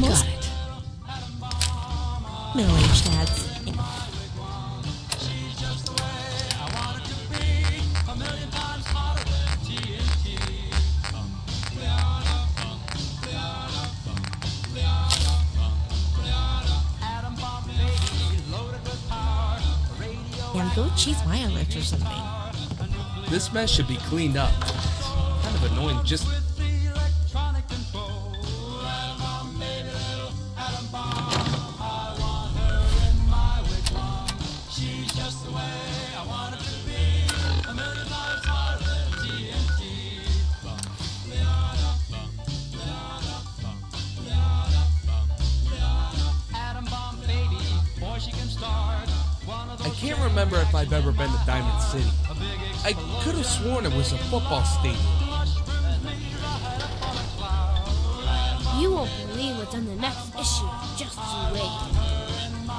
Got it. Middle-aged dads. Damn, go cheese wireless or something. This mess should be cleaned up. It's kind of annoying just... I can't remember if I've ever been to Diamond City. I could have sworn it was a football stadium. You won't believe what's on the next issue. Just you wait.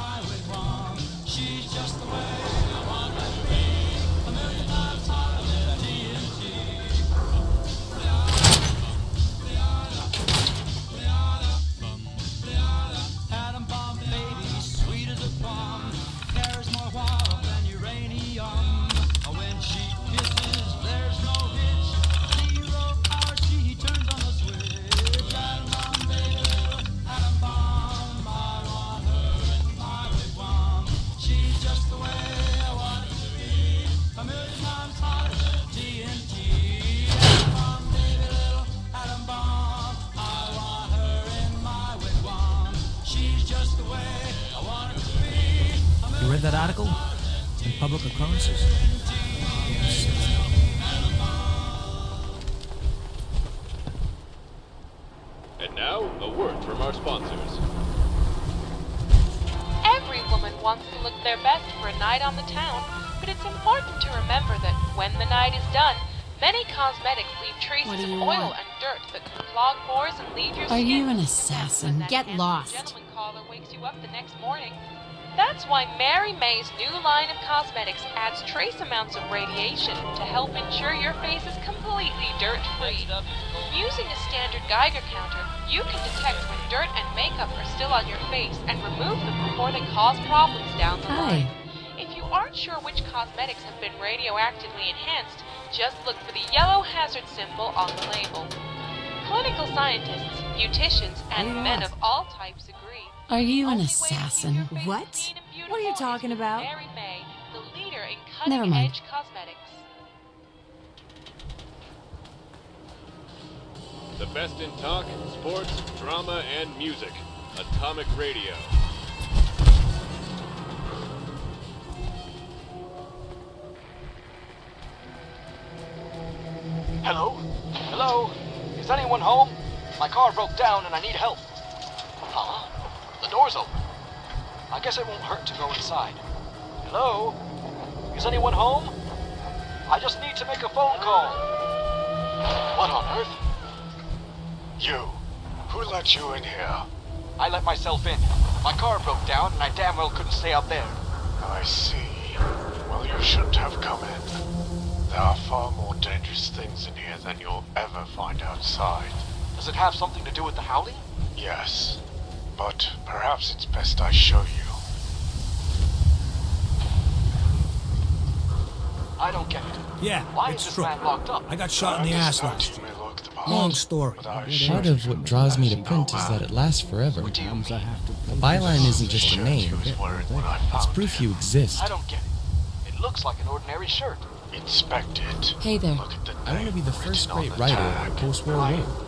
You read that article? In Public Occurrences? And now, a word from our sponsors. Every woman wants to look their best for a night on the town, but it's important to remember that when the night is done, many cosmetics leave traces of oil and dirt that can clog pores and leave your skin. Are you an assassin? When that Get handsome lost. gentleman caller wakes you up the next morning. That's why Mary May's new line of cosmetics adds trace amounts of radiation to help ensure your face is completely dirt-free. Using a standard Geiger counter, you can detect when dirt and makeup are still on your face and remove them before they cause problems down the line. If you aren't sure which cosmetics have been radioactively enhanced, just look for the yellow hazard symbol on the label. Clinical scientists, beauticians, and men of all types agree. Are you an Only way to keep assassin? your face What? clean and beautiful What are you is talking with about? Mary May, the leader in Never mind. cutting-edge cosmetics. The best in talk, sports, drama, and music. Atomic Radio. Hello? Hello? Is anyone home? My car broke down and I need help. Huh? The door's open. I guess it won't hurt to go inside. Hello? Is anyone home? I just need to make a phone call. What on earth? You. Who let you in here? I let myself in. My car broke down and I damn well couldn't stay out there. I see. Well, you shouldn't have come in. There are far more dangerous things in here than you'll ever find outside. Does it have something to do with the howling? Yes. But perhaps it's best I show you. I don't get it. Yeah, Why is it's this true. man locked up? I got shot in the ass once. You may look the part, Long story. but I assure Part you of what draws me to that's print no is that man. it lasts forever. What do you mean? The byline isn't just a Shirt name, he was wearing when I it's found proof him. you exist. I don't get it. It looks like an ordinary shirt. Inspect it. Hey there. Look at the I want to be the name first written on great the writer tag. of the post-war world.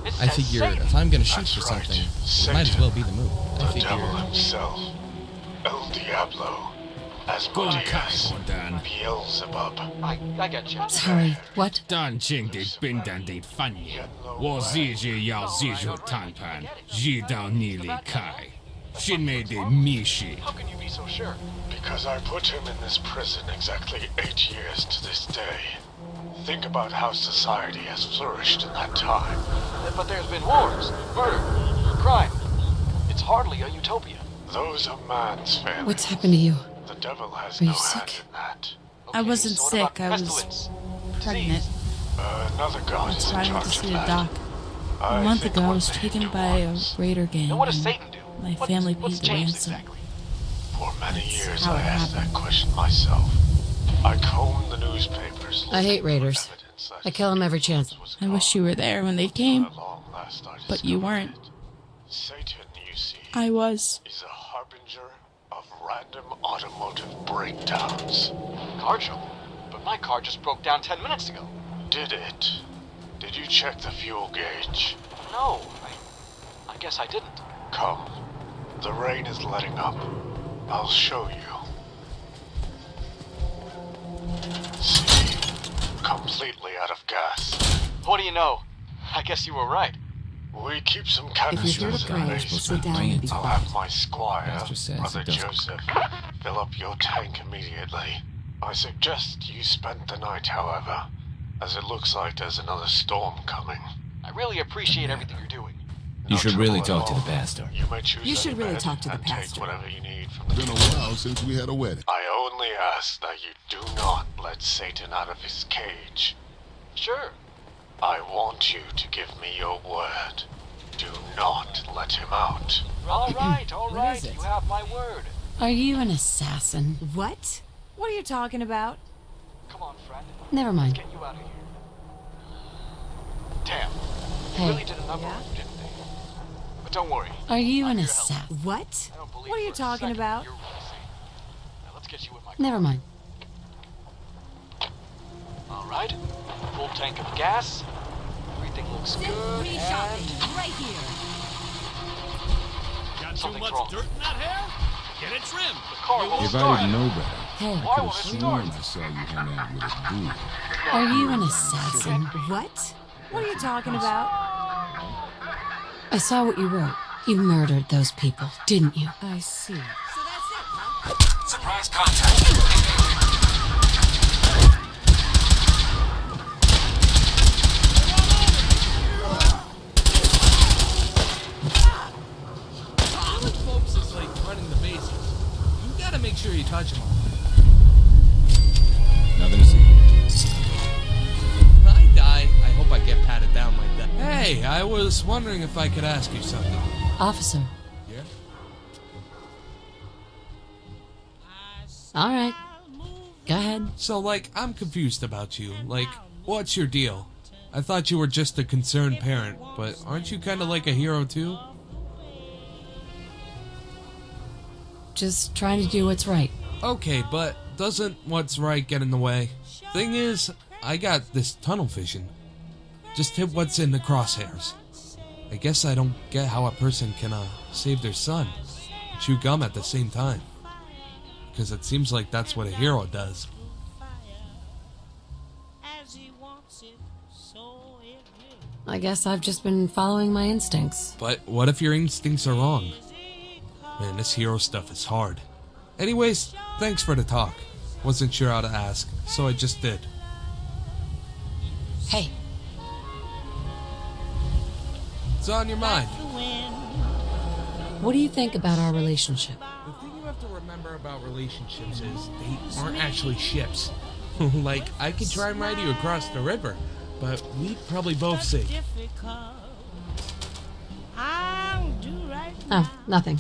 It I says figure Satan. if I'm gonna shoot That's for right. something, it Satan. might as well be the move. I The figure... devil himself. El Diablo. Asmodeus. Beelzebub. I get you. Sorry, what? 但请的兵蛋的翻译，我日日要日日谈判，直到你离开。新美的密室。 How can you be so sure? Because I put him in this prison exactly 8 years to this day. Think about how society has flourished in that time. But there's been wars, murder, crime. It's hardly a utopia. Those are man's failings. What's happened to you? The devil has Are you no hand sick? in that. I wasn't so what sick, about I was pestilence, pregnant. Another god That's is why in I went to charge of see a that. doc. A month ago, I was taken by a raider gang. And what does and Satan do? My family paid What's the changed ransom. exactly? For many years, how I it asked that happened. question myself. I combed the newspapers. I hate raiders. Evidence I kill them every chance. I wish you were there when they came, At long last, I but you discovered weren't. it. Satan, you see, I was. is a harbinger of random automotive breakdowns. Car trouble? But my car just broke down 10 minutes ago. Did it? Did you check the fuel gauge? No, I guess I didn't. Come. The rain is letting up. I'll show you. See? Completely out of gas. What do you know? I guess you were right. We keep some If you're here canisters to in the pray, we'll basement. sit down and be I'll quiet. have my squire, Pastor says Brother it doesn't. Joseph, fill up your tank immediately. I suggest you spend the night, however, as it looks like there's another storm coming. I really appreciate everything you're doing. You No should trouble really at talk to the all. pastor. You may choose You should any really bed talk to the and pastor. take whatever you need from the Been a while since we had a wedding. I only ask that you do not let Satan out of his cage. Sure. I want you to give me your word. Do not let him out. All right. What is it? You have my word. Are you an assassin? What? What are you talking about? Come on, friend. Never mind. Get you out of here. Damn. Hey. Really did a number on you, didn't they? But don't worry. Are you I'm an here to help. assassin? What? I don't believe What are you for a talking second about? You're really safe. Now let's get you in my car. Never mind. All right. Full tank of gas. Everything looks good. And right here. Got Something's wrong. dirt in that hair? Get it trimmed. the car won't If start. I didn't know better, Hey, Why I won't could it have start? sworn I saw you hang out with a dude. are you an assassin? What? What are you talking about? I saw what you wrote. You murdered those people, didn't you? I see. Surprise contact. Telling folks is like running the bases. You gotta make sure you touch them all. Nothing to see. If I die, I hope I get patted down like that. Hey, I was wondering if I could ask you something. Officer. Yeah? All right. Go ahead. So, like, I'm confused about you. Like, what's your deal? I thought you were just a concerned parent, but aren't you kind of like a hero too? Just trying to do what's right. Okay, but doesn't what's right get in the way? Thing is, I got this tunnel vision. Just hit what's in the crosshairs. I guess I don't get how a person can save their son, chew gum at the same time. Because it seems like that's what a hero does. I guess I've just been following my instincts. But what if your instincts are wrong? Man, this hero stuff is hard. Anyways, thanks for the talk. Wasn't sure how to ask, so I just did. Hey, What's on your mind? what do you think about our relationship? The thing you have to remember about relationships is they aren't actually ships. Like, I could try and ride you across the river, but we'd probably both sink. Oh, nothing.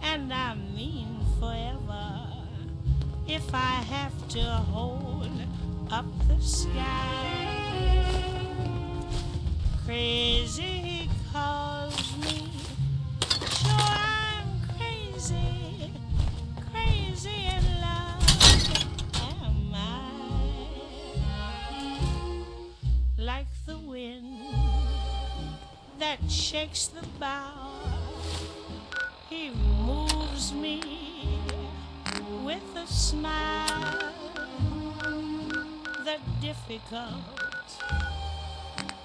And I mean forever. If I have to hold up the sky, crazy calls me. Sure, I'm crazy, crazy in love. Am I like the wind that shakes the bough? He moves me with a smile. The difficult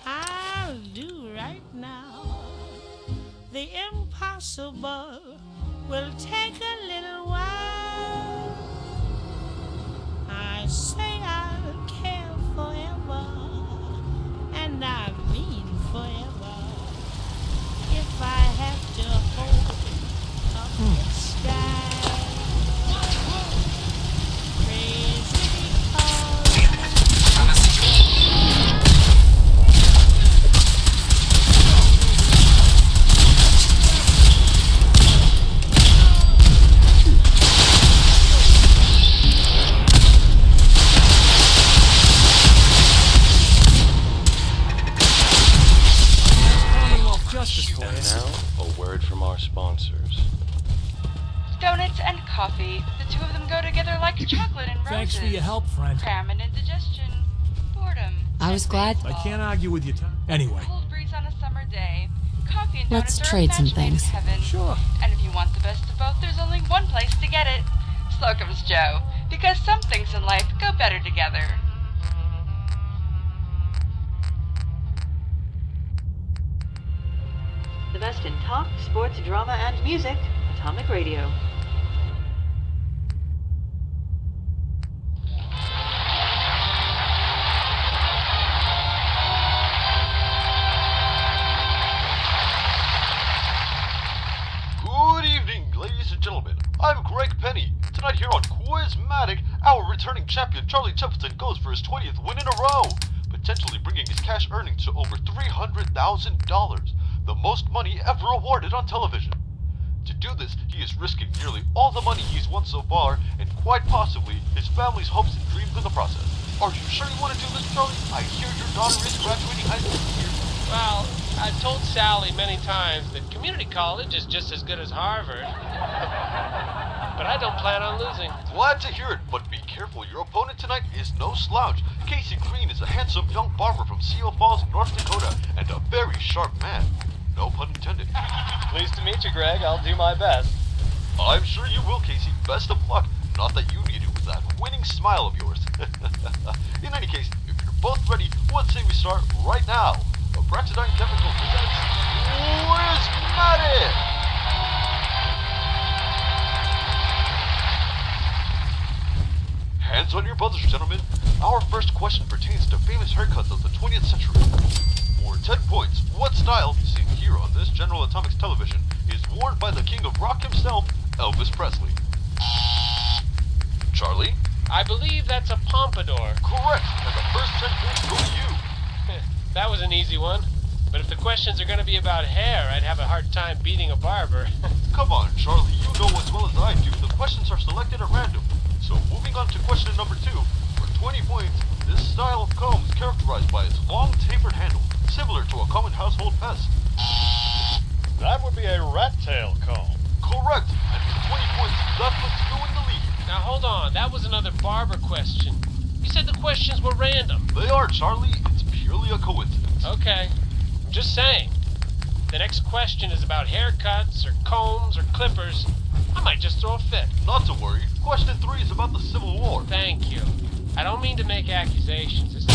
I'll do right now. The impossible will take a little while. I say I'll care forever, and I mean forever. If I have to hold donuts and coffee. The two of them go together like chocolate and roses. Thanks for your help, friend. Cramming indigestion. Boredom. I was glad. I can't argue with you. Anyway. Cold breeze on a summer day. Coffee and Let's donuts are trade a some match made in things. heaven. Sure. And if you want the best of both, there's only one place to get it. Slocum's Joe. Because some things in life go better together. The best in talk, sports, drama, and music. Atomic Radio. Good evening, ladies and gentlemen. I'm Greg Penny. Tonight here on Quizmatic, our returning champion Charlie Jefferson goes for his 20th win in a row, potentially bringing his cash earnings to over $300,000, the most money ever awarded on television. To do this, he is risking nearly all the money he's won so far, and quite possibly his family's hopes and dreams in the process. Are you sure you want to do this, Charlie? I hear your daughter is graduating high school this year. Well, I've told Sally many times that community college is just as good as Harvard. But I don't plan on losing. Glad to hear it, but be careful. Your opponent tonight is no slouch. Casey Green is a handsome young barber from Seal Falls, North Dakota, and a very sharp man. No pun intended. Pleased to meet you, Greg. I'll do my best. I'm sure you will, Casey. Best of luck. Not that you need it with that winning smile of yours. In any case, if you're both ready, let's say we start right now. Braxidine Chemical presents Quizmatic! Hands on your buzzers, gentlemen. Our first question pertains to famous haircuts of the 20th century. For 10 points, what style, seen here on this General Atomics television, is worn by the king of rock himself, Elvis Presley? Charlie? I believe that's a pompadour. Correct, and the first 10 points go to you. That was an easy one. But if the questions are going to be about hair, I'd have a hard time beating a barber. Come on, Charlie, you know as well as I do, the questions are selected at random. So moving on to question number 2. For 20 points, this style of comb is characterized by its long tapered handle, similar to a common household pest. That would be a rat tail comb. Correct, and for 20 points, that puts you in the lead. Now hold on, that was another barber question. You said the questions were random. They are, Charlie. It's purely a coincidence. Okay. Just saying. The next question is about haircuts, or combs, or clippers. I might just throw a fit. Not to worry. Question 3 is about the Civil War. Thank you. I don't mean to make accusations. It's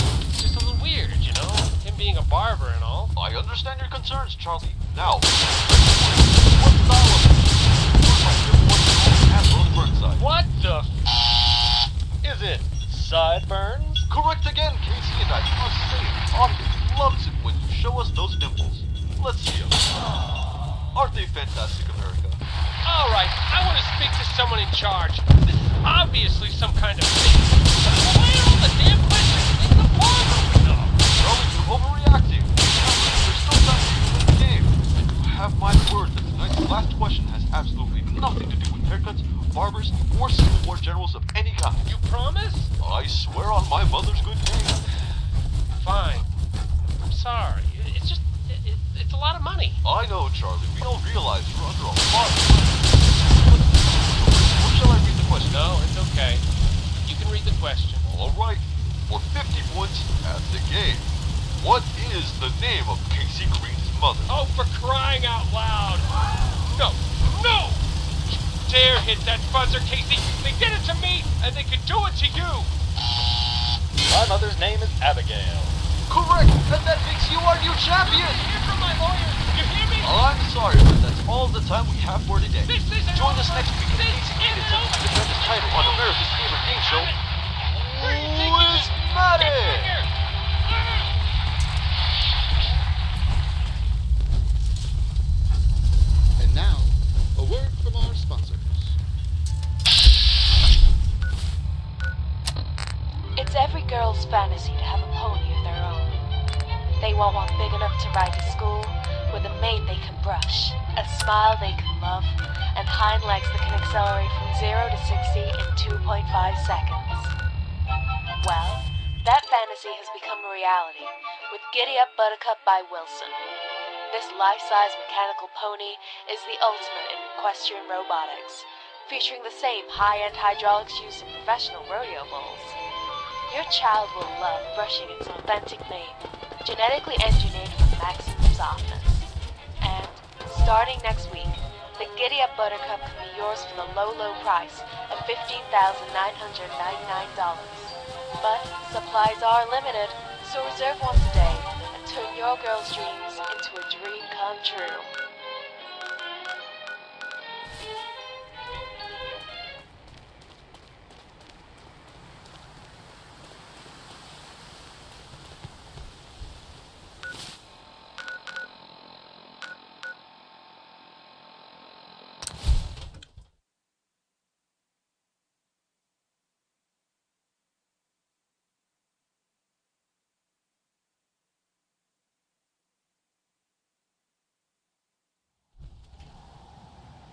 just a little weird, you know? Him being a barber and all. I understand your concerns, Charlie. Now, what style of What the Is it sideburns? Correct again, Casey, and I must say, the audience loves it when you show us those dimples. Let's see them. Aren't they fantastic, America? All right, I want to speak to someone in charge. This is obviously some kind of thing. Why are all the damn questions in the barber window? Charlie, you're overreacting. There's still time for you to win the game. And you have my word that tonight's last question has absolutely nothing to do with haircuts, barbers, or Civil War generals of any kind. You promise? I swear on my mother's good name. Fine. I'm sorry. It's just, it's a lot of money. I know, Charlie. We don't realize you're under a lot of pressure. Or shall I read the question? No, it's okay. You can read the question. All right. For 50 points at the game, what is the name of Casey Green's mother? Oh, for crying out loud. No. No! Dare hit that buzzer, Casey. They did it to me, and they could do it to you. My mother's name is Abigail. Correct, and that makes you our new champion. Hear from my lawyer. You hear me? I'm sorry, but that's all the time we have for today. This isn't Join over. us next week as Casey Green attempts to defend his title on America's favorite game show, Quizmatic. And now, a word from our sponsors. It's every girl's fantasy to have a pony of their own. They want one big enough to ride to school, with a mane they can brush, a smile they can love, and hind legs that can accelerate from 0 to 60 in 2.5 seconds. Well, that fantasy has become a reality with Giddy Up Buttercup by Wilson. This life-size mechanical pony is the ultimate in equestrian robotics. featuring the same high-end hydraulics used in professional rodeo bulls. Your child will love brushing its authentic mane, genetically engineered for maximum softness. And starting next week, the Giddy Up Buttercup can be yours for the low, low price of $15,999. But supplies are limited, so reserve one today and turn your girl's dreams into a dream come true.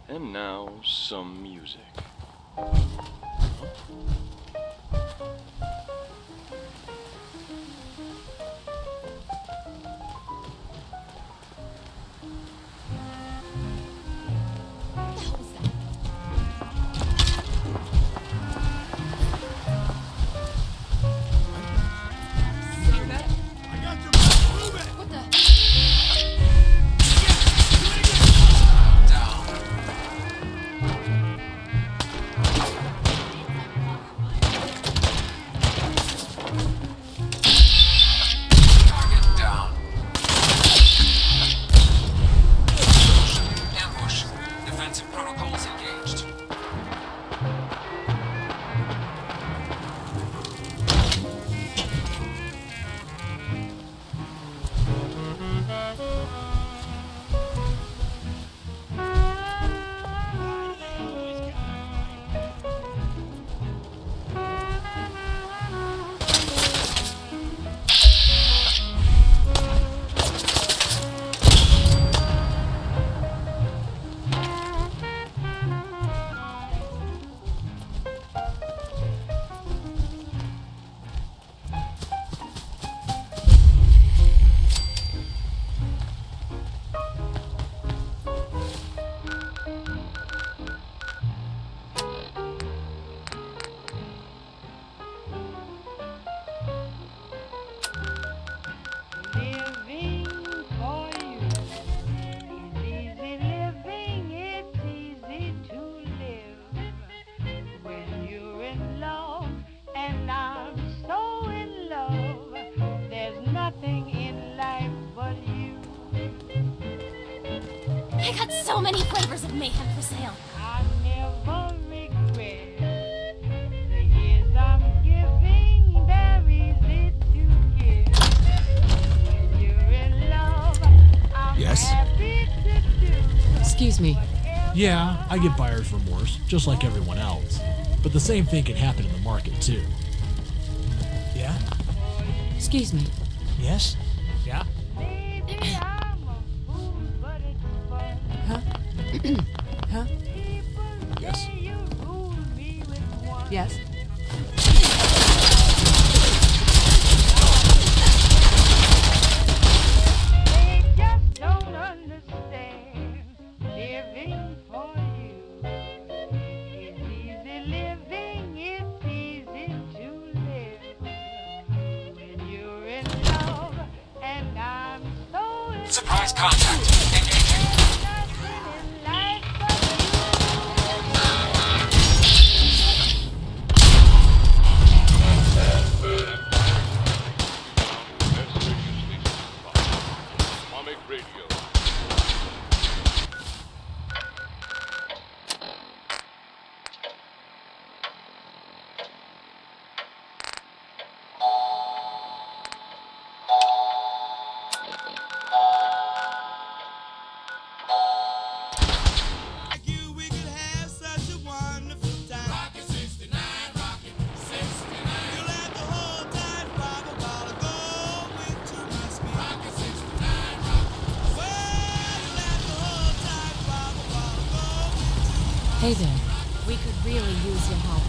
And now, some music. I got so many flavors of mayhem for sale. I never regret the years I'm giving. They're easy to give. When you're in love, I'm Yes? happy to do. Excuse me. Yeah, I get buyer's remorse, just like everyone else. But the same thing can happen in the market, too. Yeah? Excuse me. Yes? Yeah? Huh? Huh? Yes? Yes? They just don't understand living for you. It's easy living, it's easy to live. When you're in love, and I'm so in Surprise contact. Comic Radio. Hey there. We could really use your help.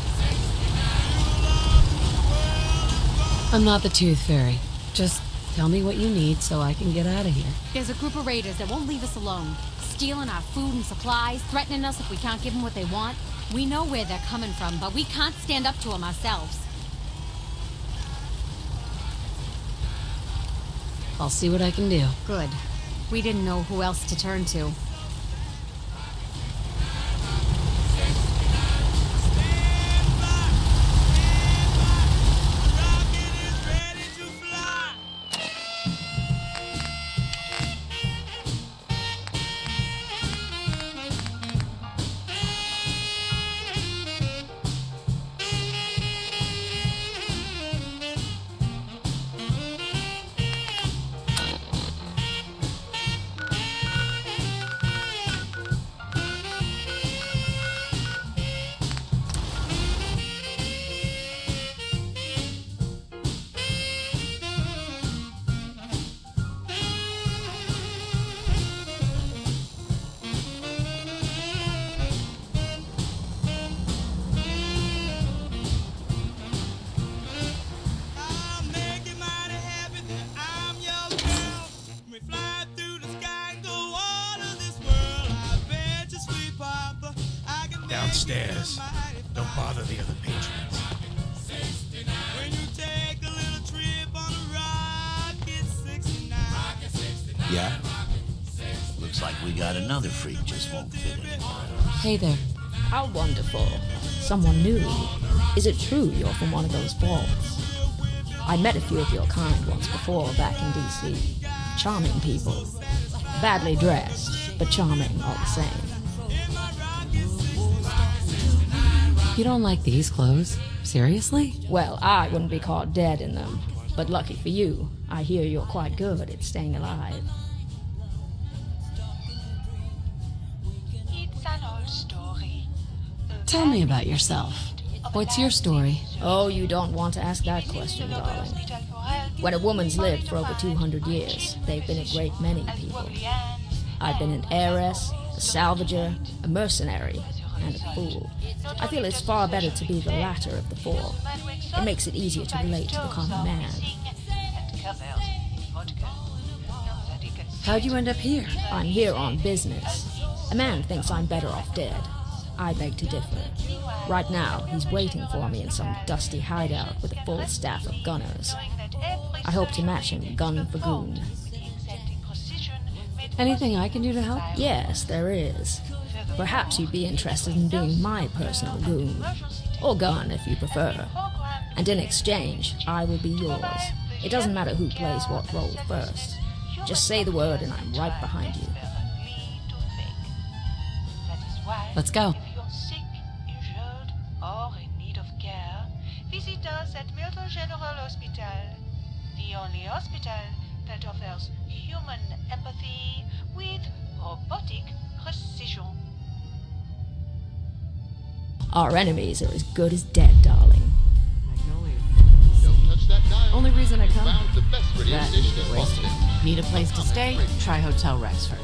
I'm not the Tooth Fairy. Just tell me what you need so I can get out of here. There's a group of raiders that won't leave us alone, stealing our food and supplies, threatening us if we can't give them what they want. We know where they're coming from, but we can't stand up to them ourselves. I'll see what I can do. Good. We didn't know who else to turn to. Downstairs. Don't bother the other patrons. Yeah? Looks like we got another freak just won't fit anymore. Hey there. How wonderful. Someone new. Is it true you're from one of those vaults? I met a few of your kind once before back in D.C. Charming people. Badly dressed, but charming all the same. You don't like these clothes? Seriously? Well, I wouldn't be caught dead in them. But lucky for you, I hear you're quite good at staying alive. It's an old story. Tell me about yourself. What's your story? Oh, you don't want to ask that question, darling. When a woman's lived for over 200 years, they've been a great many people. I've been an heiress, a salvager, a mercenary, and a fool. I feel it's far better to be the latter of the four. It makes it easier to relate to the common man. How'd you end up here? I'm here on business. A man thinks I'm better off dead. I beg to differ. Right now, he's waiting for me in some dusty hideout with a full staff of gunners. I hope to match him gun for goon. Anything I can do to help? Yes, there is. Perhaps you'd be interested in being my personal goon. Or gun, if you prefer. And in exchange, I will be yours. It doesn't matter who plays what role first. Just say the word and I'm right behind you. Let's go. If you're sick, injured, or in need of care, visit us at Myrtle General Hospital. The only hospital that offers human empathy with robotic precision. Our enemies are as good as dead, darling. Don't touch that dial. Only reason I come? Found the best radio That station is in wasted. Boston. Need a place to stay? Try Hotel Rexford.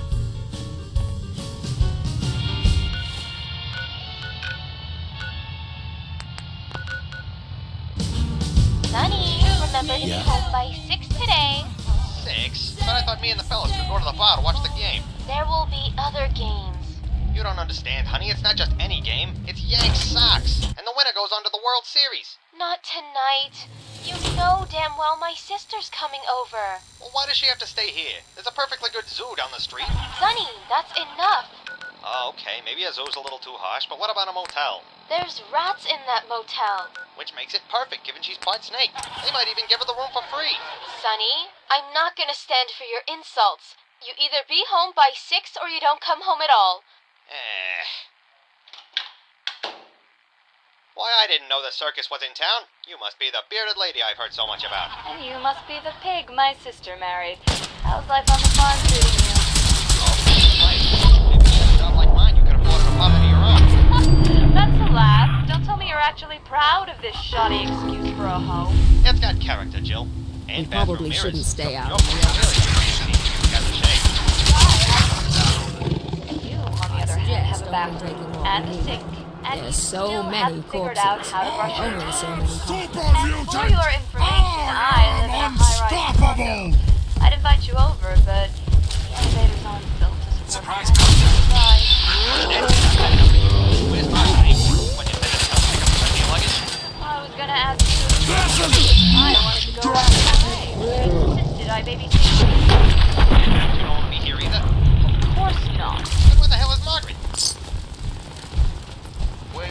Sonny, remember to be home by 6 today. 6? But I thought me and the fellas could go to the bar to watch the game. There will be other games. You don't understand, honey. It's not just any game. It's Yanks Sox. And the winner goes on to the World Series. Not tonight. You know damn well my sister's coming over. Well, why does she have to stay here? There's a perfectly good zoo down the street. Sonny, that's enough. Oh, okay. Maybe a zoo's a little too harsh, but what about a motel? There's rats in that motel. Which makes it perfect, given she's part snake. They might even give her the room for free. Sonny, I'm not gonna stand for your insults. You either be home by 6 or you don't come home at all. Why, I didn't know the circus was in town. You must be the bearded lady I've heard so much about. And you must be the pig my sister married. How's life on the farm treating you? If you had a job like mine, you could afford an apartment of your own. That's a laugh. Don't tell me you're actually proud of this shoddy excuse for a home. It's got character, Jill. And We probably shouldn't stay out. You, on the other hand, have a bathroom and a sink. And There's so still many haven't figured out corpses. how to brush your Only teeth. so many corpses. And for your information, I live in a high-rise condo. I'd invite you over, but the elevators aren't built to support surprise. Where's my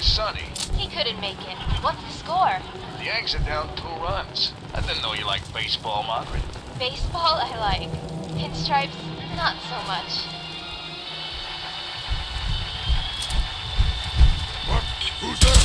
Sonny. He couldn't make it. What's the score? The Yanks are down 2 runs. I didn't know you liked baseball, Margaret. Baseball, I like. Pinstripes, not so much. What? Who's there?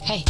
Hey.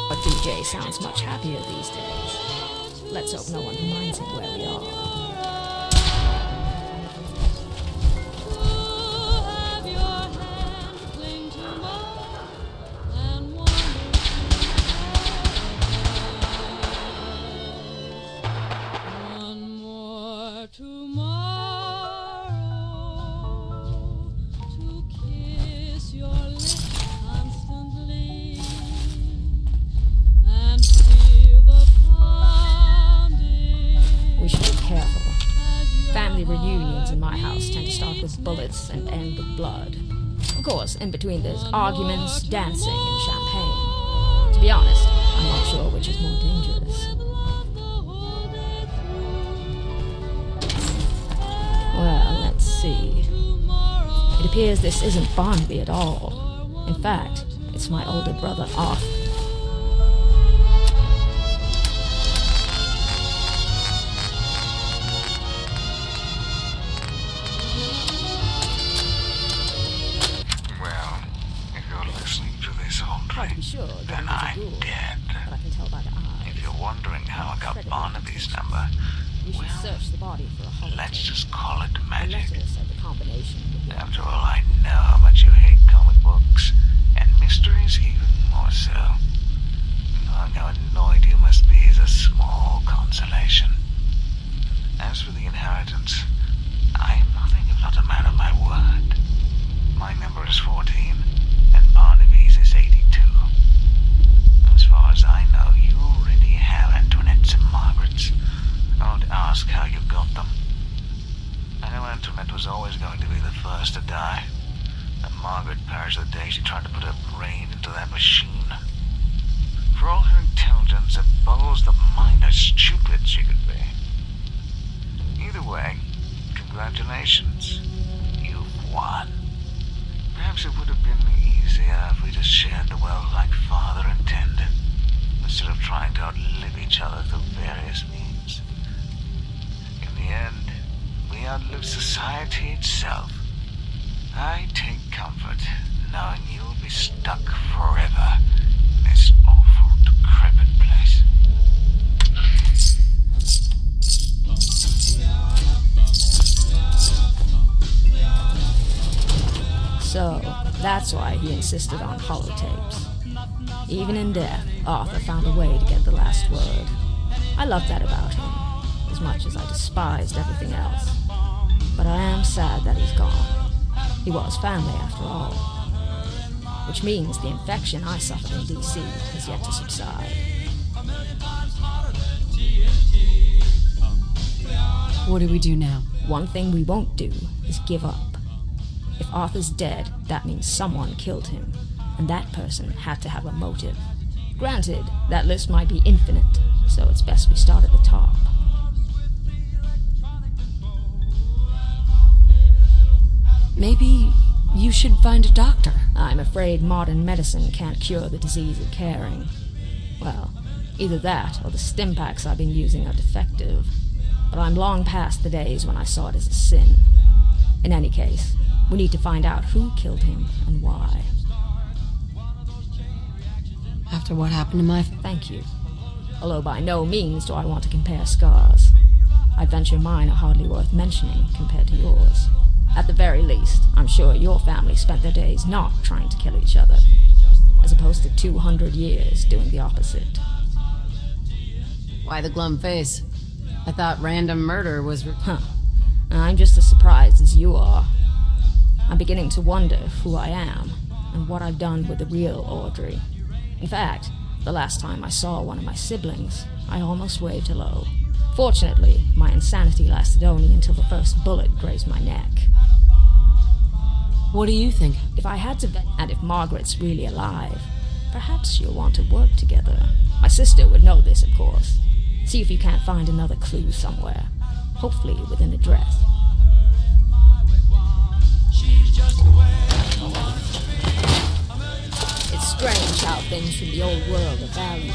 But DJ sounds much happier these days. Let's hope no one reminds him where we are. We should be careful. Family reunions in my house tend to start with bullets and end with blood. Of course, in between there's arguments, dancing, and champagne. To be honest, I'm not sure which is more dangerous. Well, let's see. It appears this isn't Barnaby at all. In fact, it's my older brother, Arthur. Well, if you're listening to this whole thing, then I'm dead. But I can tell by the eyes. If you're wondering how I got Barnaby's number, We should search the body for a holotape. let's just call it The magic. letter said the combination would be After all, I know how much you hate comic books, and mysteries even more so. Knowing how annoyed you must be is a small consolation. As for the inheritance, I am nothing if not a man of my word. My number is 14, and Barnaby's is 82. As far as I know, you already have Antoinette's and Margaret's. I won't ask how you got them. I know Antoinette was always going to be the first to die, and Margaret perished the day she tried to put her brain into that machine. For all her intelligence, it boggles the mind how stupid she could be. Either way, congratulations. You've won. Perhaps it would have been easier if we just shared the wealth like Father intended, instead of trying to outlive each other through various means. In the end, we outlived society itself. I take comfort knowing you'll be stuck forever in this awful, decrepit place. So, that's why he insisted on holotapes. Even in death, Arthur found a way to get the last word. I loved that about him, as much as I despised everything else. But I am sad that he's gone. He was family after all. Which means the infection I suffered in D.C. has yet to subside. What do we do now? One thing we won't do is give up. If Arthur's dead, that means someone killed him, and that person had to have a motive. Granted, that list might be infinite, so it's best we start at the top. Maybe you should find a doctor. I'm afraid modern medicine can't cure the disease of caring. Well, either that or the stim packs I've been using are defective. But I'm long past the days when I saw it as a sin. In any case, we need to find out who killed him and why. After what happened to my... Thank you. Although by no means do I want to compare scars. I'd venture mine are hardly worth mentioning compared to yours. At the very least, I'm sure your family spent their days not trying to kill each other, as opposed to 200 years doing the opposite. Why the glum face? I thought random murder was... I'm just as surprised as you are. I'm beginning to wonder who I am, and what I've done with the real Audrey. In fact, the last time I saw one of my siblings, I almost waved hello. Fortunately, my insanity lasted only until the first bullet grazed my neck. What do you think? If I had to bet, and if Margaret's really alive, perhaps you'll want to work together. My sister would know this, of course. See if you can't find another clue somewhere. Hopefully with an address. It's strange how things from the old world are valued.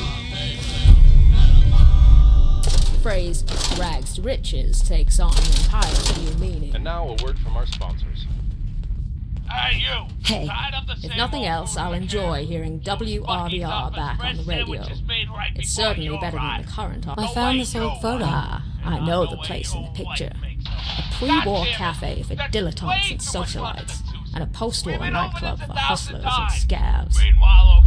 The phrase, rags to riches, takes on an entirely new meaning. And now a word from our sponsors. Hey, you! Hey, Tired of the if same nothing old else, I'll enjoy hearing WRVR back on the radio. It's certainly better than the current. I found this old photo. I know the place in the picture. A pre-war cafe for dilettantes and socialites, and a post-war nightclub for hustlers and scabs.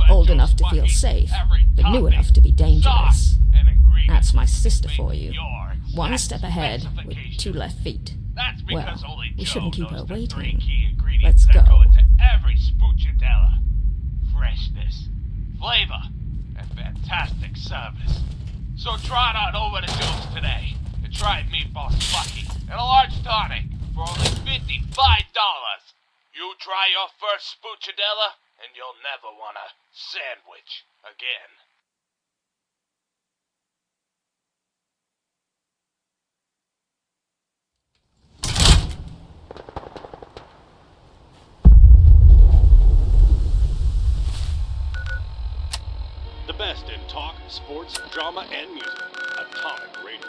Old enough to feel safe, but new enough to be dangerous. That's my sister for you. One step ahead with 2 left feet. Well, we shouldn't keep her waiting. Let's go. Into every spoochadella. Freshness, flavor, and fantastic service. So trot on over to Joe's today and try meatball spaghetti and a large tonic for only $55. You try your first spoochadella and you'll never want a sandwich again. The best in talk, sports, drama, and music. Atomic Radio.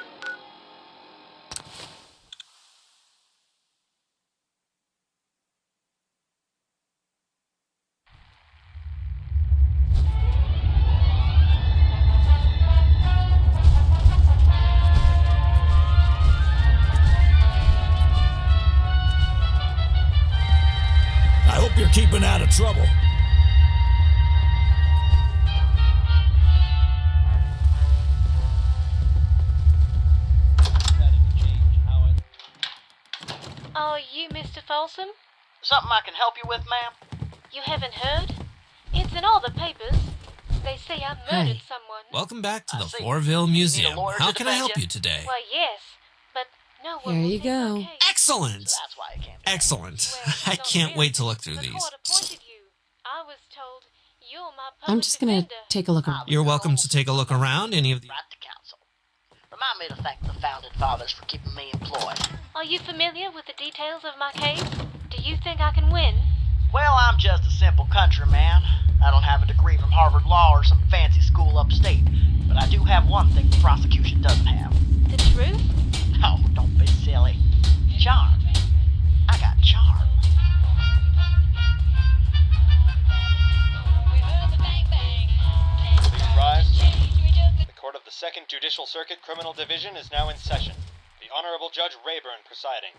I hope you're keeping out of trouble. Oh, you, Mr. Folsom? Something I can help you with, ma'am? You haven't heard? It's in all the papers. They say I murdered someone. Welcome back to the Floorville Museum. How can I help you today? Well, yes, but no one Here will you think go. okay. Excellent! Excellent. I can't wait to look through these. I was told you're my I'm just gonna take a look around. You're welcome to take a look around any of the... Remind me to thank the Founding Fathers for keeping me employed. Are you familiar with the details of my case? Do you think I can win? Well, I'm just a simple countryman. I don't have a degree from Harvard Law or some fancy school upstate, but I do have one thing the prosecution doesn't have. The truth? No, don't be silly. Charm. I got charm. Please rise. The Court of the Second Judicial Circuit Criminal Division is now in session. The Honorable Judge Rayburn presiding.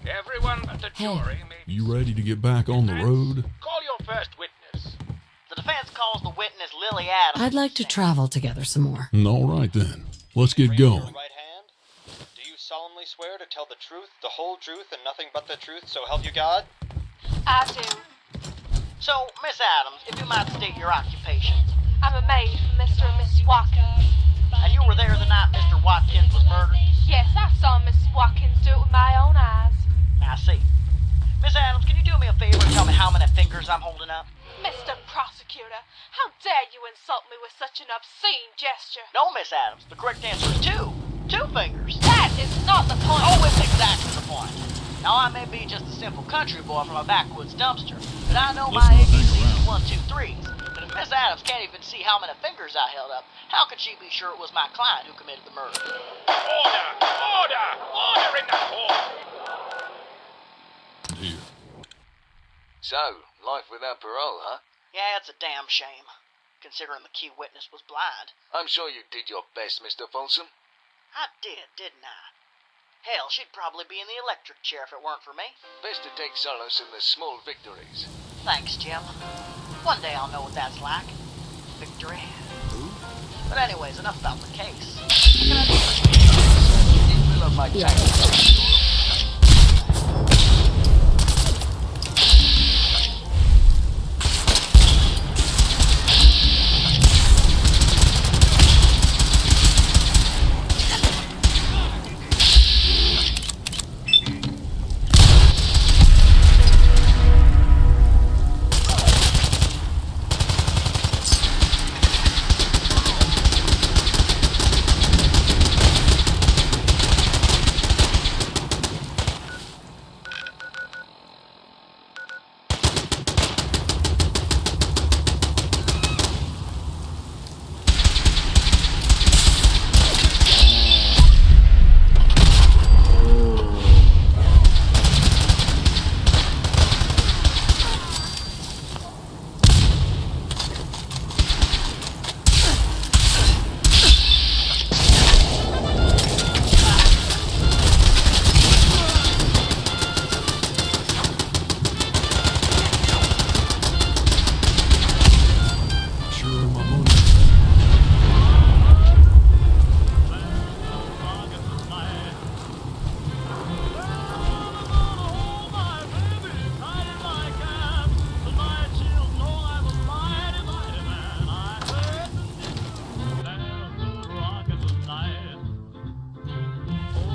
Everyone but the jury may You ready to get back on the road? call your first witness. The defense calls the witness Lily Adams. I'd like to travel together some more. All right then. Let's get going. Right hand. Do you solemnly swear to tell the truth, the whole truth, and nothing but the truth, so help you God? I do. So, Miss Adams, if you might state your occupation. I'm a maid for Mr. and Mrs. Watkins. And you were there the night Mr. Watkins was murdered? Yes, I saw Mrs. Watkins do it with my own eyes. I see. Miss Adams, can you do me a favor and tell me how many fingers I'm holding up? Mr. Prosecutor, how dare you insult me with such an obscene gesture? No, Miss Adams. The correct answer is 2. 2 fingers. That is not the point. Oh, it's exactly the point. Now, I may be just a simple country boy from a backwoods dumpster, but I know my ABCs 1, 2, 3s. But if Miss Adams can't even see how many fingers I held up, how could she be sure it was my client who committed the murder? Order! Order! Order in the court! Here. So, life without parole, huh? Yeah, it's a damn shame, considering the key witness was blind. I'm sure you did your best, Mr. Folsom. I did, didn't I? Hell, she'd probably be in the electric chair if it weren't for me. Best to take solace in the small victories. Thanks, Jim. One day I'll know what that's like. Victory. But anyways, enough about the case. Can I do You did fill up my tank with oil.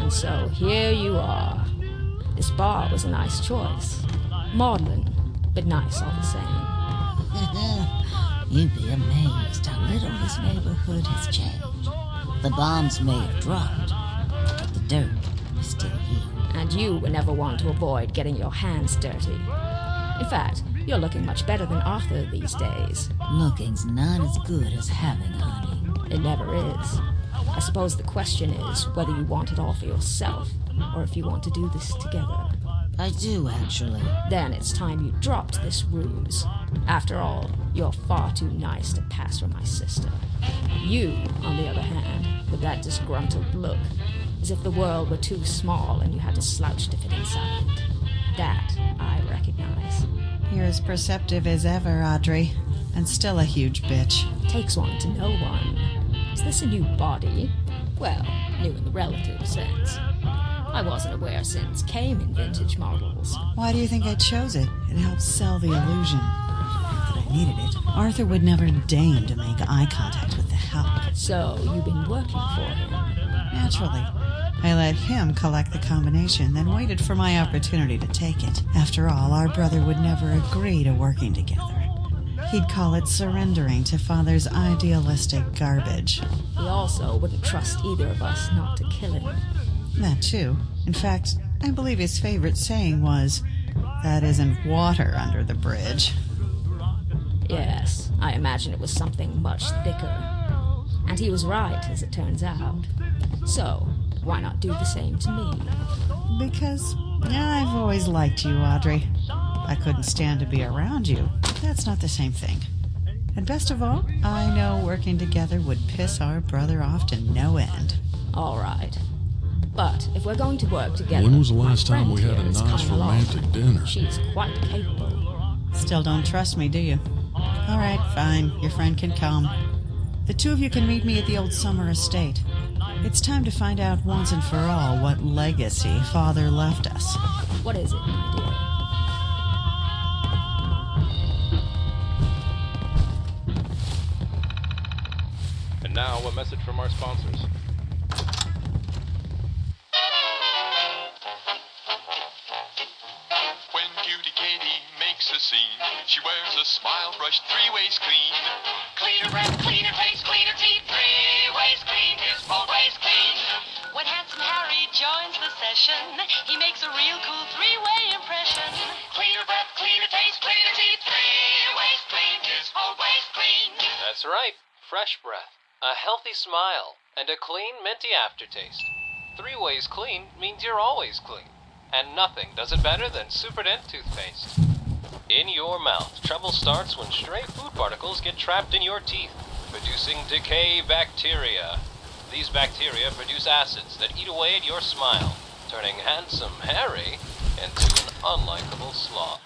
So here you are. This bar was a nice choice. Maudlin, but nice all the same. You'd be amazed how little this neighborhood has changed. The bombs may have dropped, but the dirt is still here. And you were never one to avoid getting your hands dirty. In fact, you're looking much better than Arthur these days. Looking's not as good as having, honey. It never is. I suppose the question is whether you want it all for yourself, or if you want to do this together. I do, actually. Then it's time you dropped this ruse. After all, you're far too nice to pass for my sister. You, on the other hand, with that disgruntled look, as if the world were too small and you had to slouch to fit inside it. That I recognize. You're as perceptive as ever, Audrey, and still a huge bitch. Takes one to know one. Is this a new body? Well, new in the relative sense. I wasn't aware since came in vintage models. Why do you think I chose it? It helps sell the illusion. Not that I needed it. Arthur would never deign to make eye contact with the help. So, you've been working for him? Naturally. I let him collect the combination, then waited for my opportunity to take it. After all, our brother would never agree to working together. He'd call it surrendering to Father's idealistic garbage. He also wouldn't trust either of us not to kill him. That too. In fact, I believe his favorite saying was, "That isn't water under the bridge." Yes, I imagine it was something much thicker. And he was right, as it turns out. So, why not do the same to me? Because I've always liked you, Audrey. I couldn't stand to be around you. That's not the same thing. And best of all, I know working together would piss our brother off to no end. All right. But if we're going to work together... When was the last time we had a nice romantic dinner? She's quite capable. Still don't trust me, do you? All right, fine. Your friend can come. The two of you can meet me at the old summer estate. It's time to find out once and for all what legacy Father left us. What is it, my dear? And now, a message from our sponsors. When Cutie Katie makes a scene, she wears a smile brushed 3 ways clean. Cleaner breath, cleaner face, cleaner teeth, 3 ways clean is always clean. When handsome Harry joins the session, he makes a real cool 3-way impression. Cleaner breath, cleaner taste, cleaner teeth, 3 ways clean is always clean. That's right. Fresh breath, a healthy smile, and a clean, minty aftertaste. 3 ways clean means you're always clean. And nothing does it better than Superdent toothpaste. In your mouth, trouble starts when stray food particles get trapped in your teeth, producing decay bacteria. These bacteria produce acids that eat away at your smile, turning handsome Harry into an unlikable sloth.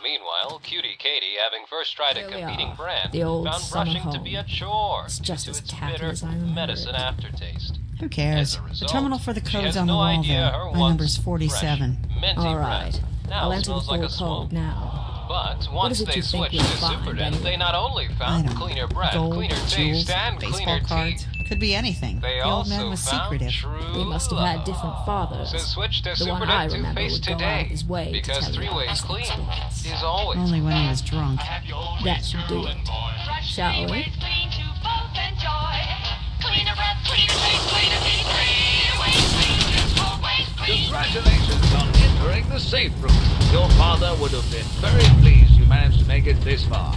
Meanwhile, Cutie Katie, having first tried a competing brand, The old found summer brushing to home. be a chore It's just due to as its tacky bitter as I remember medicine it. aftertaste. Who cares? As a The result, terminal for the she code's has on the no wall idea there. her My once number's 47. minty All breath right. now I'll enter the smells like a full smoke. code now. But What once is it they you think switched we'll to find, Superdent, anyway? they not only I found don't cleaner know. breath, Gold, cleaner jewels, taste, and baseball cleaner cards. teeth. Could be anything. They The old man also was found secretive. true They must have had different fathers. So switch to The one I Superdent remember toothpaste would go out of today, his way to because tell 3 you ways his clean exploits. is always Only when he was drunk. That should do it. Shall we? Clean to both enjoy. Cleaner breath, cleaner taste, cleaner teeth, 3 ways clean is always clean. Congratulations on entering the safe room. Your father would have been very pleased you managed to make it this far.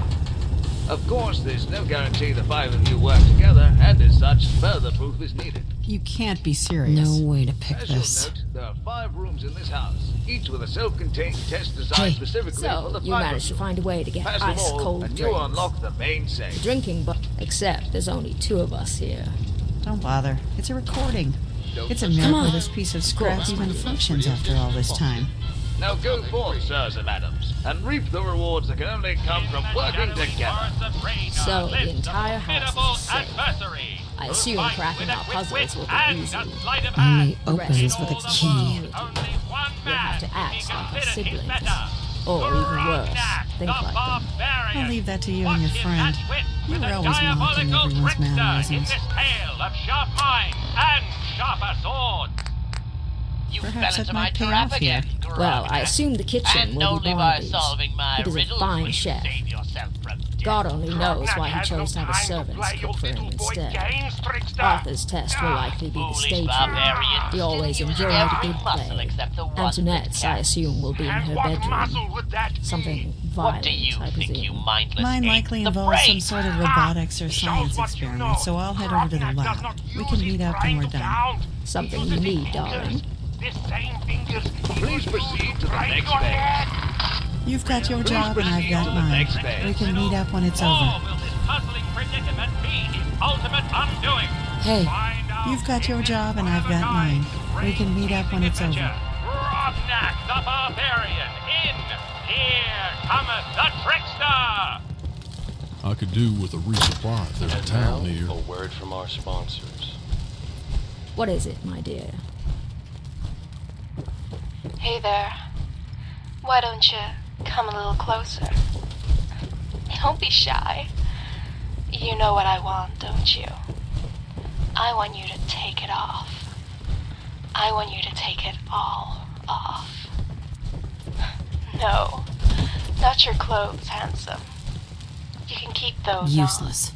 Of course, there's no guarantee the 5 of you work together, and as such, further proof is needed. You can't be serious. No way to pick As this. you'll note, there are 5 rooms in this house, each with a self-contained test designed specifically for the So, you 5 managed to of you. find a way to get Pass them ice all, cold and drinks. you unlock the main safe. The drinking, but except there's only 2 of us here. Don't bother. It's a recording. It's a Come miracle on. this piece of scrap even functions after all this time. Now go forth, sirs and madams, and reap the rewards that can only come from working together. So, the entire house is safe. I assume cracking our puzzles will be easy. Only The rest opens is with a all key. community. We'll have to act like our siblings. Or even worse, think like them. I'll leave that to you and your friend. You were always mocking everyone's mannerisms. Tale of sharp mind and sharper swords. You Perhaps fell that into my might pay trap off here. again, Well, I assume the kitchen and will be only by Barnaby's. solving my He does a riddles fine will you chef. save yourself from death. God only knows why he Grognak chose to have a has no servant time to cook for play him your little boy instead. games, trickster. Arthur's test will likely be the Foolish stage barbarian. room. He always Use enjoyed a every good muscle play. except the one Antoinette's, I assume, will be in her What bedroom. muscle would that be? Something What do violent, you I think, you presume. mindless Mine ape? likely The involves some brain. sort of robotics or science experiment, so I'll head over to the lab. We can meet up when we're done. Something you need, darling. This same fingers. Please proceed to the next phase. You've got your job and I've got to the mine. next phase. We can meet up when it's Or over. will this puzzling predicament be his ultimate undoing? Hey, Find out you've got your job and I've got mine. We can meet up when it's over. Grognak the barbarian in. Here cometh the trickster. I could do with a resupply if there's a town near. A word from our sponsors. What is it, my dear? Hey there. Why don't you come a little closer? Don't be shy. You know what I want, don't you? I want you to take it off. I want you to take it all off. No, not your clothes, handsome. You can keep those Useless.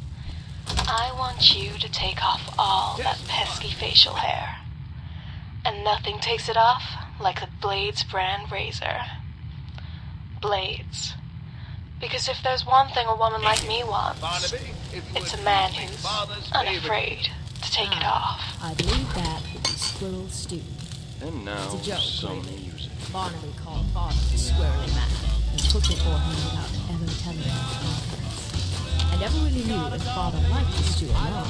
on. I want you to take off all that pesky facial hair. And nothing takes it off like the Blades brand razor. Blades. Because if there's one thing a woman like me wants, it's a man who's unafraid to take it off. I believe that would be Squirrel Stew. And now, It's a joke, some really. music. Barnaby called Father the squirrely man and cooked it for him without ever telling him his contents. I never really knew if Father liked the stew or not,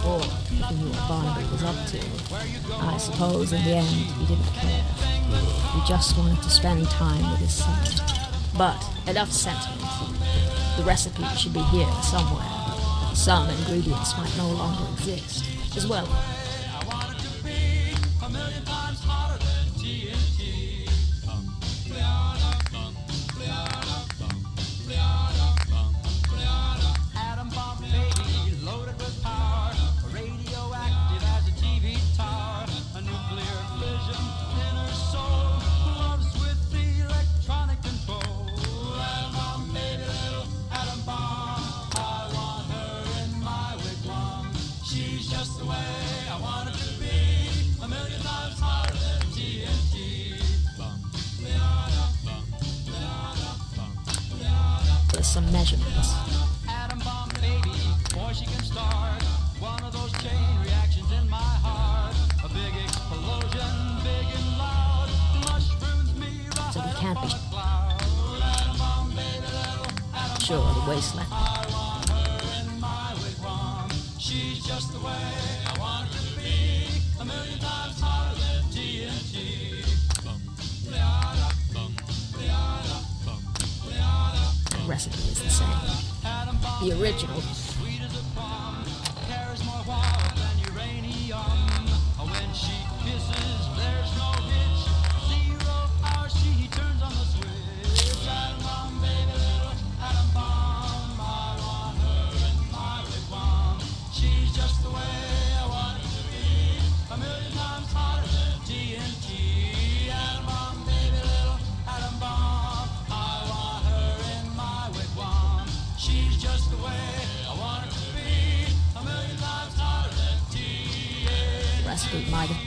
or if he knew what Barnaby was up to. I suppose in the end he didn't care. He just wanted to spend time with his son. But enough sentiment. The recipe should be here somewhere. Some ingredients might no longer exist, as well. There's some measurements. So we can't be sure of the wasteland. She's just the way I want her to be, a million times hotter than TNT. The recipe is the same. The original. Carries more water than uranium. When she kisses, there's no hitch. 0 hour, she turns on the switch. Atom bomb, baby, little atom bomb. I want her in my wigwam. She's just the way I want her to be, a million times hotter than TNT. Atom bomb, baby, little atom bomb. I want her in my wigwam. She's just the way I want her to be, a million times hotter than TNT. The recipe might have.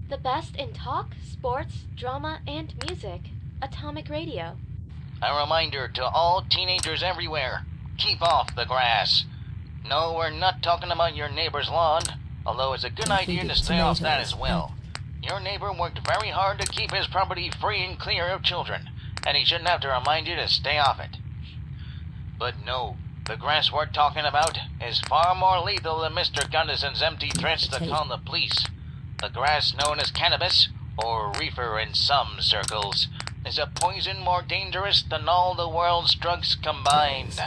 The best in talk, sports, drama, and music. Atomic Radio. A reminder to all teenagers everywhere, keep off the grass. No, we're not talking about your neighbor's lawn, although it's a good idea to stay off that as well. Your neighbor worked very hard to keep his property free and clear of children, and he shouldn't have to remind you to stay off it. But no, the grass we're talking about is far more lethal than Mr. Gunderson's empty threats to call the police. The grass known as cannabis, or reefer in some circles, is a poison more dangerous than all the world's drugs combined.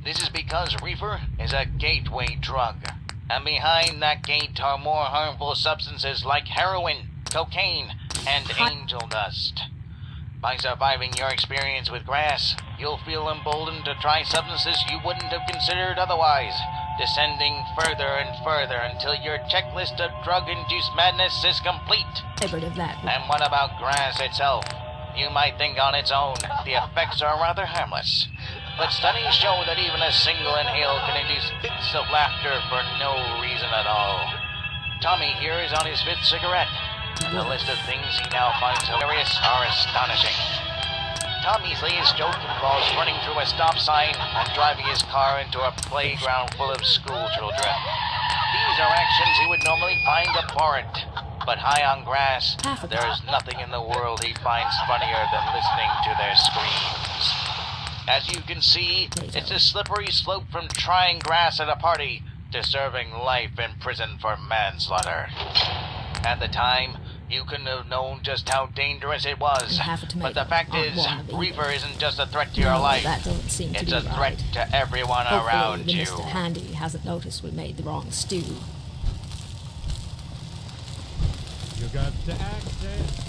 This is because reefer is a gateway drug, and behind that gate are more harmful substances like heroin, cocaine, and angel dust. By surviving your experience with grass, you'll feel emboldened to try substances you wouldn't have considered otherwise, descending further and further until your checklist of drug-induced madness is complete. And what about grass itself? You might think on its own the effects are rather harmless, but studies show that even a single inhale can induce fits of laughter for no reason at all. Tommy here is on his 5th cigarette. The list of things he now finds hilarious are astonishing. Tommy's latest joke involves running through a stop sign and driving his car into a playground full of school children. These are actions he would normally find abhorrent, but high on grass, there is nothing in the world he finds funnier than listening to their screams. As you can see, it's a slippery slope from trying grass at a party to serving life in prison for manslaughter. At the time, you couldn't have known just how dangerous it was. But the fact is, reefer isn't just a threat to your life. It's a threat to everyone around you. Mr. Handy hasn't noticed we made the wrong stew. You got to access.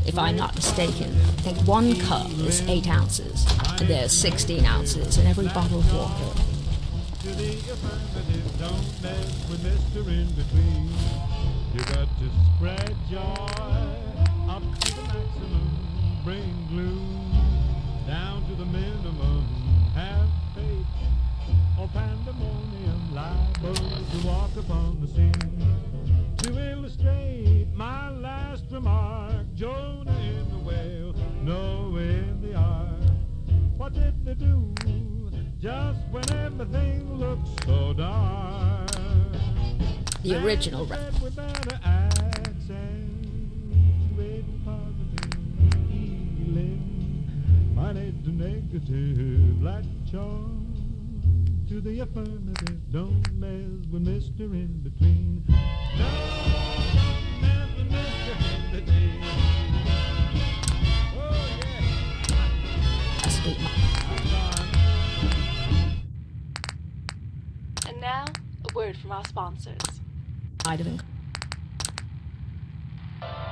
If I'm not mistaken, I think 1 cup is 8 ounces, and there's 16 ounces in every bottle of water. To the affirmative, don't mess with Mr. In-Between. You got to spread joy up to the maximum, bring gloom down to the minimum, have faith or pandemonium, liable to walk upon the scene. To illustrate my last remark, Jonah in the whale, Noah in the ark. What did they do just when everything looks so dark? The original rap. Minus to negative, like charm. To the affirmative, don't mess with Mr. In-Between. No, don't mess with Mr. In-Between. beat my... And now, a word from our sponsors. I'd have been...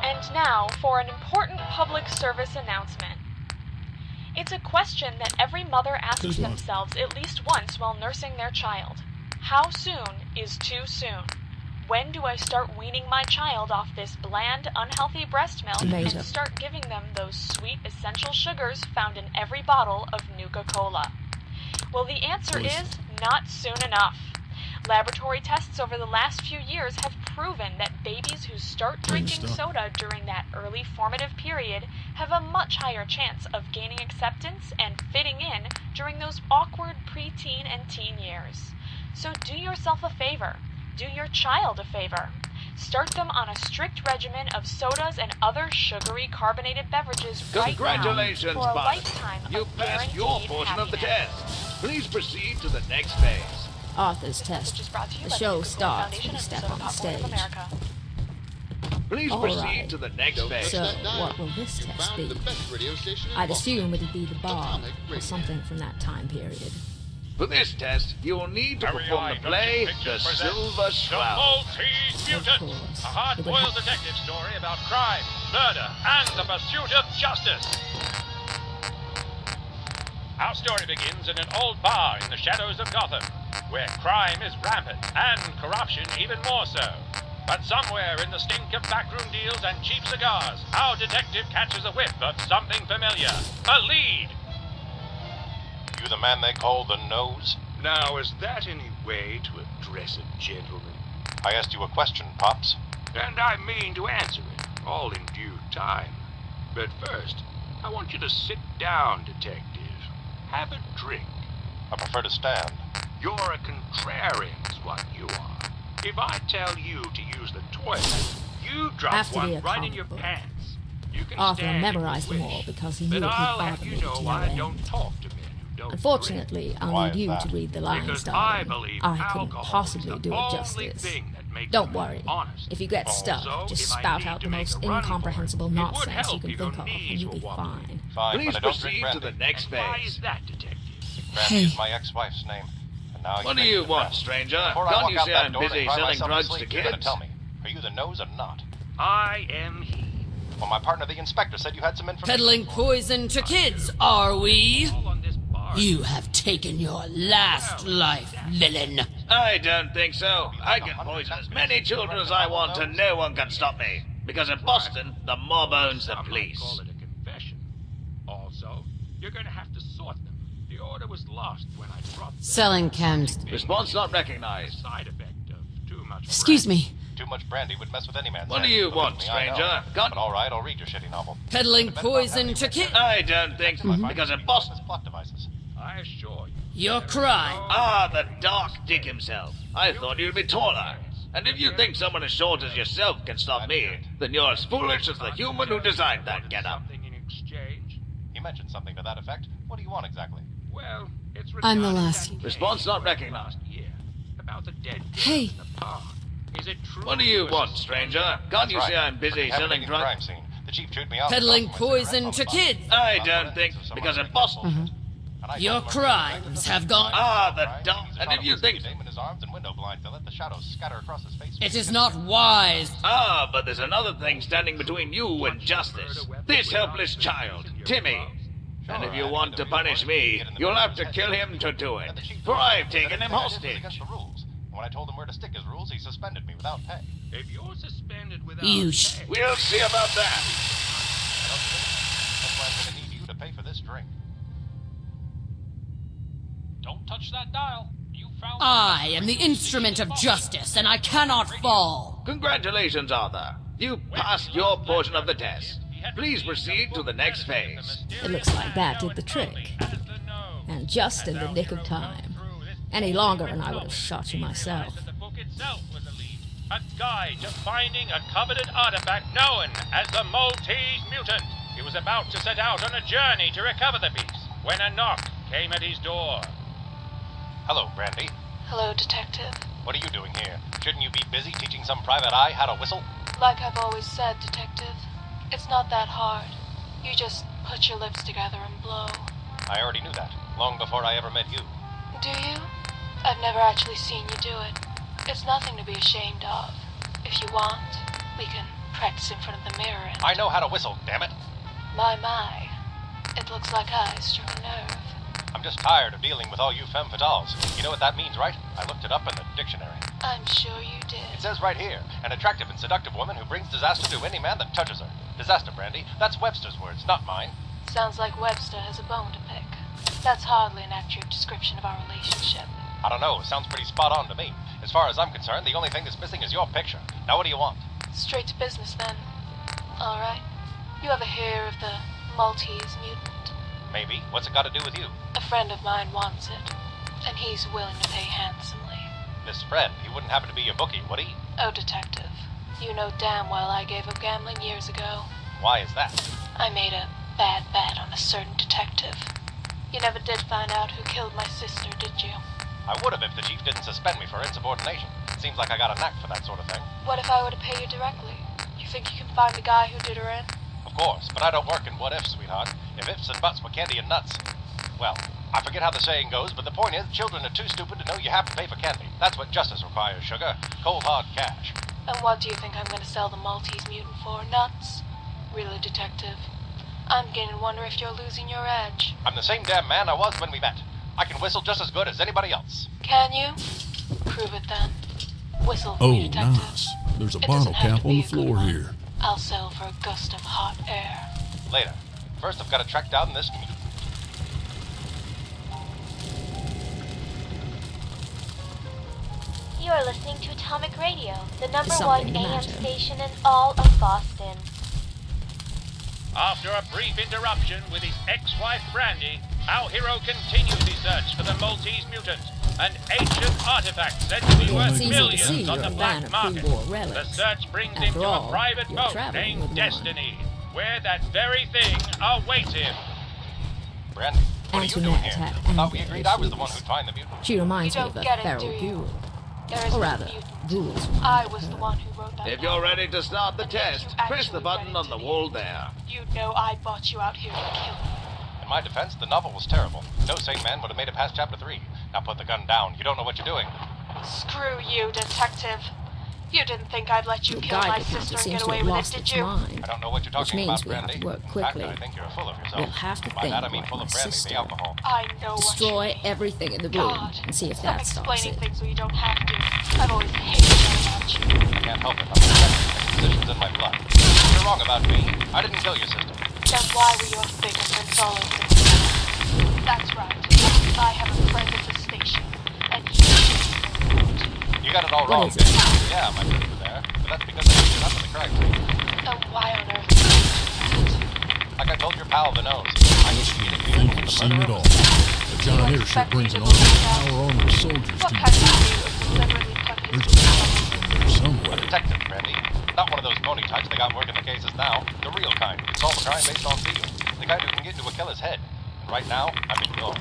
And now for an important public service announcement. It's a question that every mother asks themselves at least once while nursing their child. How soon is too soon? When do I start weaning my child off this bland, unhealthy breast milk and start giving them those sweet essential sugars found in every bottle of Nuka-Cola? Well, the answer is not soon enough. Laboratory tests over the last few years have proven that babies who start drinking soda during that early formative period have a much higher chance of gaining acceptance and fitting in during those awkward preteen and teen years. So do yourself a favor. Do your child a favor. Start them on a strict regimen of sodas and other sugary carbonated beverages right now Congratulations, for a Bud. lifetime You of passed your guaranteed portion of the happiness. test. Please proceed to the next phase. Arthur's test. The show starts when you step on the stage. Please All proceed right. to the next phase. So, what will this test be? I'd assume it'd be the bar, or something from that time period. For this test, you will need to perform the play The Silver Shroud. Maltese Mutant, a hard-boiled detective story about crime, murder, and the pursuit of justice. Our story begins in an old bar in the shadows of Gotham, where crime is rampant and corruption even more so. But somewhere in the stink of backroom deals and cheap cigars, our detective catches a whiff of something familiar. A lead! You the man they call the Nose? Now, is that any way to address a gentleman? I asked you a question, Pops. And I mean to answer it, all in due time. But first, I want you to sit down, detective. Have a drink. I prefer to stand. You're a contrarian is what you are. If I tell you to use the toilet, you drop Have to be one a right in comic your book. pants. You can Arthur stand memorized if you them all wish, because he knew but it I'll would have bother you me know to no I end. don't talk to men who don't Unfortunately, I'll Why need is you that? to read the lines, Because darling. I believe I couldn't alcohol possibly is the do it only justice. thing that makes Don't a man worry. honest. If you get stuck, Also, just if I spout need out to the make most a run for it, incomprehensible it would nonsense you help can if your think of, and knees you'll were be wobbly. fine. Fine, Please but I don't drink proceed to brandy. the next Why phase. is that, detective? Brandy Hey. is my ex-wife's name. And now What do make you me the want, best. stranger? Before I Can't walk you out see that I'm door busy and cry selling myself to drugs sleep, to you're gonna kids? tell me, are you the Nose or not? I am he. Well, my partner, the inspector, said you had some information. Peddling poison to kids, are we? All on this bar. You have taken your last life, villain. I don't think so. I can poison as many children as I want and no one can stop me. Because in Boston, the mob owns the Some might police. call it a confession. Also, you're going to have to sort them. The order was lost when I brought them. Selling chems. Response not recognized. Side effect of too much. Excuse me. Too much brandy would mess with any man's What head. do you Believe want, me, I know. stranger? But all right, I'll read your shitty novel. Peddling poison to kids. I don't think so. Because in Boston... Plot devices. I assure you. Your crime. Ah, the dark dick himself. I thought you'd be taller. And if you think someone as short as yourself can stop me, then you're as foolish as the human who designed that getup. Something in exchange? You mentioned something to that effect. What do you want exactly? Well, it's I'm the regarding last. that Response not case recognized. last year about the dead girl Hey. in the park. Is it true? What do you was want, stranger? Can't you see I'm busy selling drugs? Crime scene. The chief chewed me out. Peddling and tossed my poison cigarettes to on the bus. kids. I don't think, because in Boston... And I Your told him crimes have gone. Ah, the dark... He's a And shot if you of think... whiskey in his arms and window blinds to let the shadows scatter across his face. It is not wise. Ah, but there's another thing standing between you and justice. This helpless child, Timmy. And if you want to punish me, you'll have to kill him to do it. For I've taken him hostage. Against the rules. And when I told him where to stick his rules, he suspended me without pay. If you're suspended without You pay, We'll see about that. That's why I'm going to need you to pay for this drink. Don't touch that dial. You found I am the instrument of justice, and I cannot fall. Congratulations, Arthur. You passed your portion of the test. Please proceed to the next phase. It looks like that did the trick. And just in the nick of time. Any longer and I would have shot you myself. The book itself was a lead. A guide to finding a coveted artifact known as the Maltese Mutant. He was about to set out on a journey to recover the piece when a knock came at his door. Hello, Brandy. Hello, Detective. What are you doing here? Shouldn't you be busy teaching some private eye how to whistle? Like I've always said, Detective, it's not that hard. You just put your lips together and blow. I already knew that, long before I ever met you. Do you? I've never actually seen you do it. It's nothing to be ashamed of. If you want, we can practice in front of the mirror and... I know how to whistle, damn it! My. It looks like I struck a nerve. I'm just tired of dealing with all you femme fatales. You know what that means, right? I looked it up in the dictionary. I'm sure you did. It says right here, an attractive and seductive woman who brings disaster to any man that touches her. Disaster, Brandy. That's Webster's words, not mine. Sounds like Webster has a bone to pick. That's hardly an accurate description of our relationship. I don't know, it sounds pretty spot on to me. As far as I'm concerned, the only thing that's missing is your picture. Now what do you want? Straight to business, then. All right. You ever hear of the Maltese mutant? Maybe. What's it got to do with you? A friend of mine wants it, and he's willing to pay handsomely. This friend, he wouldn't happen to be your bookie, would he? Oh, detective. You know damn well I gave up gambling years ago. Why is that? I made a bad bet on a certain detective. You never did find out who killed my sister, did you? I would have if the chief didn't suspend me for insubordination. Seems like I got a knack for that sort of thing. What if I were to pay you directly? You think you can find the guy who did her in? Of course, but I don't work in what ifs, sweetheart. If ifs and buts were candy and nuts. Well, I forget how the saying goes, but the point is, children are too stupid to know you have to pay for candy. That's what justice requires, sugar. Cold, hard cash. And what do you think I'm going to sell the Maltese mutant for? Nuts? Really, detective? I'm beginning to wonder if you're losing your edge. I'm the same damn man I was when we met. I can whistle just as good as anybody else. Can you? Prove it then. Whistle for Oh, me, detective. nice. There's a It bottle doesn't have cap to on be the a good floor one. here. I'll sell for a gust of hot air. Later. First, I've got to track down this mutant. You are listening to Atomic Radio, the number Something one the AM matter? station in all of Boston. After a brief interruption with his ex-wife Brandy, our hero continues his search for the Maltese mutant, an ancient artifact said to be worth It's easy to millions see on you're the a black fan of market. pre-war The relics. search brings him After to all, a private you're boat traveling named with one. Destiny, where that very thing awaits him. Brandy, what are you doing Antoinette here? had I thought we anger agreed I was the issues. one who'd find the mutant. She reminds You me of don't a get it, feral do you? ghoul. There is Or no rather, mutant. ghouls. I was the one who wrote that. If you're ready to start the test, press the button on the wall there. You know I brought you out here to kill me. In my defense, the novel was terrible. No sane man would have made it past chapter 3. Now put the gun down. You don't know what you're doing. Screw you, detective. You didn't think I'd let you Your kill my guide sister and seems get to away have with it, lost did its you? mind. I don't know what you're Which talking means about, we have Brandy. to work In quickly. fact, I think you're full of yourself. We'll have to By think that I mean like full my of brandy, sister. the alcohol. I know Destroy everything in the room God, and see if stop that stops explaining it. things when you don't have to. I've always hated that about you. I can't help it. I'm a positions in my blood. You're wrong about me. I didn't kill your sister. Then why were your fingerprints all over the place? That's right. I have a friend at the station, and he... You got it all What wrong, is it? didn't you? Yeah, my friends were there. But that's because I picked it up in the cracks. Then why on earth did you do that? Like I told your pal, the nose. I was Think you've seen it all. A giant airship brings an our armored soldiers What to kind you. of dude would deliberately put his... There's a bomb in there A somewhere. detective, Brandy. Not one of those phony types they got working the cases now. The real kind. Solve a crime based on feel. The kind who can get into a killer's head. And right now, I'm in yours.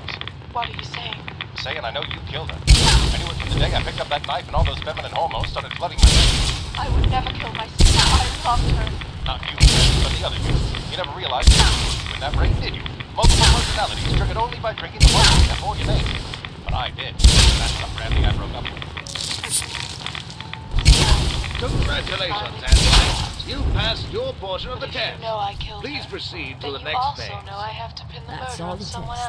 What are you saying? Saying I know you killed her. I knew it from the day I picked up that knife and all those feminine hormones started flooding my brain. I would never kill my sister. I loved her. Not you, but the other you. You never realized you were in that brain, did you? Multiple personalities triggered only by drinking the one before your name. But I did. That's the Brandy I broke up with. Congratulations, Antoinette. You passed your portion of the If test. you know I killed Please her, proceed to then the you next also phase. know I have to pin the That's murder all on the someone tests.